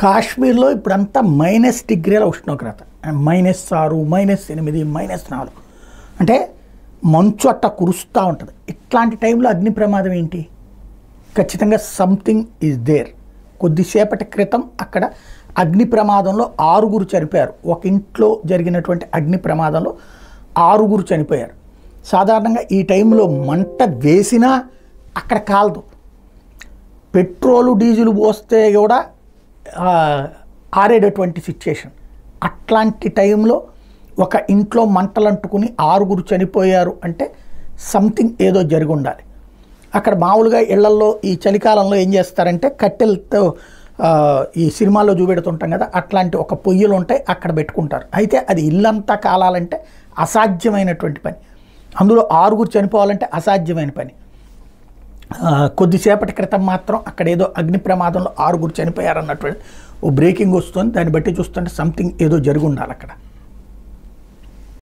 కాశ్మీర్లో ఇప్పుడంతా -డిగ్రీల ఉష్ణోగ్రత, -6, -8, -4 అంటే మంచు అట్ట కురుస్తూ ఉంటుంది. ఇట్లాంటి టైంలో అగ్ని ప్రమాదం ఏంటి? ఖచ్చితంగా సంథింగ్ ఈజ్ దేర్. కొద్దిసేపటి క్రితం అక్కడ అగ్ని ప్రమాదంలో 6 చనిపోయారు. ఒక ఇంట్లో జరిగినటువంటి అగ్ని ప్రమాదంలో 6 చనిపోయారు. సాధారణంగా ఈ టైంలో మంట వేసినా అక్కడ కాలదు. పెట్రోలు డీజిల్ పోస్తే కూడా ఆరేటటువంటి సిచ్యుయేషన్. అట్లాంటి టైంలో ఒక ఇంట్లో మంటలు అంటుకుని 6 చనిపోయారు అంటే సంథింగ్ ఏదో జరిగి ఉండాలి. అక్కడ మామూలుగా ఇళ్లల్లో ఈ చలికాలంలో ఏం చేస్తారంటే కట్టెలతో ఈ సినిమాల్లో చూపెడుతుంటాం కదా, అట్లాంటి ఒక పొయ్యిలు ఉంటాయి, అక్కడ పెట్టుకుంటారు. అయితే అది ఇల్లంతా కాలాలంటే అసాధ్యమైనటువంటి పని. అందులో 6 చనిపోవాలంటే అసాధ్యమైన పని. కొద్దిసేపటి క్రితం మాత్రం అక్కడ ఏదో అగ్ని ప్రమాదంలో 6 చనిపోయారన్నటువంటి ఓ బ్రేకింగ్ వస్తుంది. దాన్ని బట్టి చూస్తుంటే సంథింగ్ ఏదో జరిగి ఉండాలి అక్కడ.